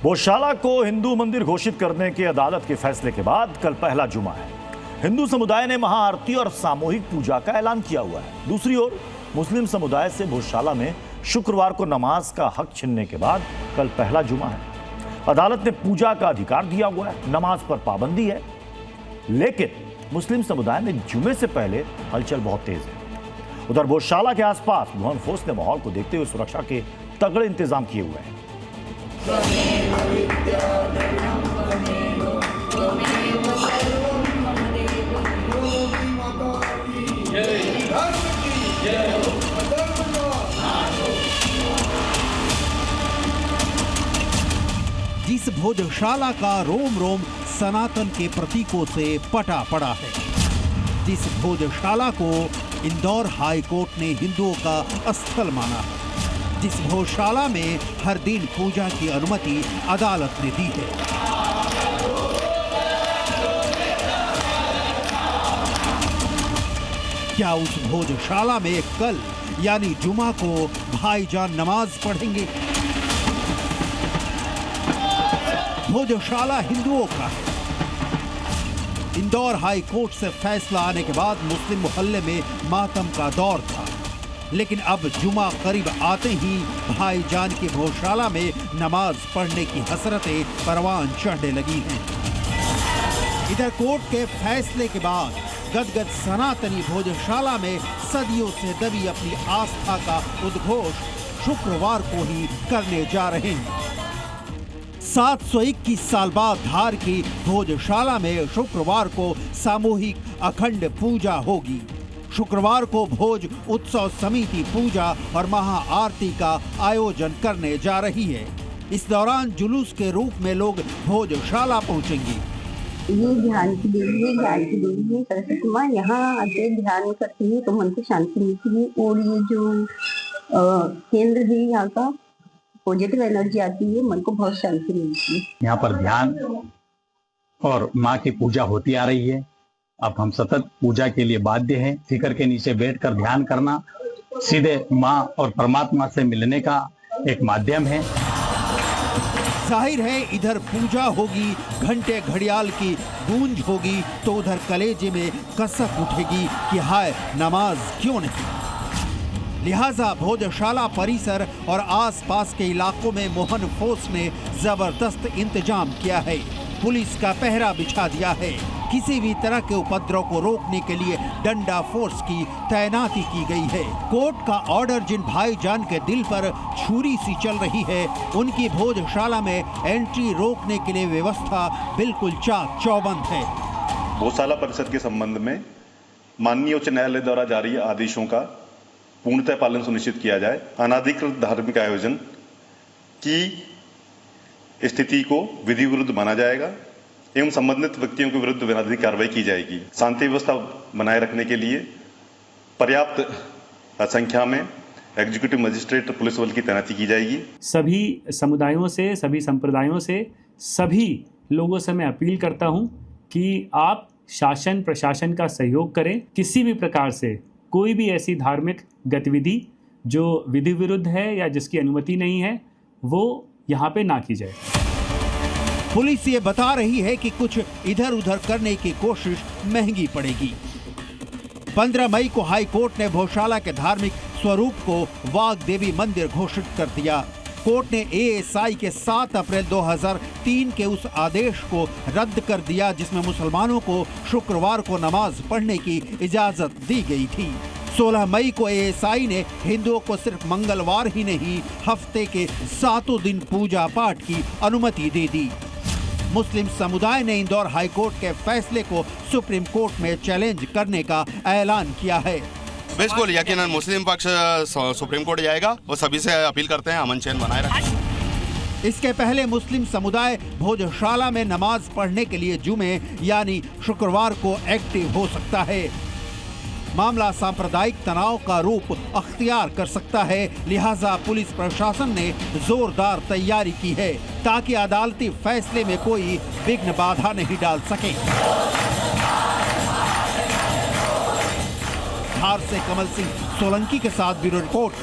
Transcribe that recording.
गौशाला को हिंदू मंदिर घोषित करने के अदालत के फैसले के बाद कल पहला जुमा है। हिंदू समुदाय ने महाआरती और सामूहिक पूजा का ऐलान किया हुआ है। दूसरी ओर मुस्लिम समुदाय से गौशाला में शुक्रवार को नमाज का हक छीनने के बाद कल पहला जुमा है। अदालत ने पूजा का अधिकार दिया हुआ है, नमाज पर पाबंदी है, लेकिन मुस्लिम समुदाय में जुमे से पहले हलचल बहुत तेज है। उधर गौशाला के आसपास भुवन फोर्स ने माहौल को देखते हुए सुरक्षा के तगड़े इंतजाम किए हुए हैं। जिस भोजशाला का रोम रोम सनातन के प्रतीकों से पटा पड़ा है, जिस भोजशाला को इंदौर हाई कोर्ट ने हिंदुओं का स्थल माना है, जिस भोजशाला में हर दिन पूजा की अनुमति अदालत ने दी है, क्या उस भोजशाला में कल यानी जुमा को भाईजान नमाज पढ़ेंगे? भोजशाला हिंदुओं का है। इंदौर हाई कोर्ट से फैसला आने के बाद मुस्लिम मोहल्ले में मातम का दौर था, लेकिन अब जुमा करीब आते ही भाईजान की भोजशाला में नमाज पढ़ने की हसरतें परवान चढ़ने लगी हैं। इधर कोर्ट के फैसले के बाद गदगद सनातनी भोजशाला में सदियों से दबी अपनी आस्था का उद्घोष शुक्रवार को ही करने जा रहे हैं। 721 साल बाद धार की भोजशाला में शुक्रवार को सामूहिक अखंड पूजा होगी। शुक्रवार को भोज उत्सव समिति पूजा और महाआरती का आयोजन करने जा रही है। इस दौरान जुलूस के रूप में लोग भोजशाला पहुंचेंगे। ये ध्यान की देवी सरस्वती माँ यहाँ आके ध्यान करती है तो मन को शांति मिलती है, और ये जो केंद्र है यहाँ का पॉजिटिव एनर्जी आती है, मन को बहुत शांति मिलती है। यहाँ पर ध्यान और माँ की पूजा होती आ रही है। अब हम सतत पूजा के लिए बाध्य हैं। शिखर के नीचे बैठकर ध्यान करना सीधे माँ और परमात्मा से मिलने का एक माध्यम है। जाहिर है इधर पूजा होगी, घंटे घड़ियाल की गूंज होगी, तो उधर कलेजे में कसक उठेगी कि हाय नमाज क्यों नहीं। लिहाजा भोजशाला परिसर और आसपास के इलाकों में मोहन फोर्स ने जबरदस्त इंतजाम किया है। पुलिस का पहरा बिछा दिया है। किसी भी तरह के उपद्रव को रोकने के लिए डंडा फोर्स की तैनाती की गई है। कोर्ट का ऑर्डर जिन भाईजान के दिल पर छुरी सी चल रही है, उनकी भोजशाला में एंट्री रोकने के लिए व्यवस्था बिल्कुल चाक चौबंद है। गौशाला परिषद के संबंध में माननीय उच्च न्यायालय द्वारा जारी आदेशों का पूर्णतः पालन सुनिश्चित किया जाए। अनाधिकृत धार्मिक आयोजन की स्थिति को विधि विरुद्ध माना जाएगा एवं संबंधित व्यक्तियों के विरुद्ध विधायी कार्रवाई की जाएगी। शांति व्यवस्था बनाए रखने के लिए पर्याप्त संख्या में एग्जीक्यूटिव मजिस्ट्रेट पुलिस बल की तैनाती की जाएगी। सभी समुदायों से, सभी संप्रदायों से, सभी लोगों से मैं अपील करता हूं कि आप शासन प्रशासन का सहयोग करें। किसी भी प्रकार से कोई भी ऐसी धार्मिक गतिविधि जो विधि विरुद्ध है या जिसकी अनुमति नहीं है, वो यहाँ पे ना की जाए। पुलिस ये बता रही है कि कुछ इधर उधर करने की कोशिश महंगी पड़ेगी। 15 मई को हाई कोर्ट ने भोजशाला के धार्मिक स्वरूप को वाग देवी मंदिर घोषित कर दिया। कोर्ट ने एएसआई के 7 अप्रैल 2003 के उस आदेश को रद्द कर दिया जिसमें मुसलमानों को शुक्रवार को नमाज पढ़ने की इजाजत दी गई थी। 16 मई को एएसआई ने हिंदुओं को सिर्फ मंगलवार ही नहीं, हफ्ते के 7 दिन पूजा पाठ की अनुमति दे दी। मुस्लिम समुदाय ने इंदौर हाई कोर्ट के फैसले को सुप्रीम कोर्ट में चैलेंज करने का ऐलान किया है। बिल्कुल यकीनन मुस्लिम पक्ष सुप्रीम कोर्ट जाएगा और सभी से अपील करते हैं अमन चैन बनाए रखें। इसके पहले मुस्लिम समुदाय भोजशाला में नमाज पढ़ने के लिए जुमे यानी शुक्रवार को एक्टिव हो सकता है। मामला सांप्रदायिक तनाव का रूप अख्तियार कर सकता है, लिहाजा पुलिस प्रशासन ने जोरदार तैयारी की है ताकि अदालती फैसले में कोई विघ्न बाधा नहीं डाल सके। धार से कमल सिंह सोलंकी के साथ ब्यूरो रिपोर्ट।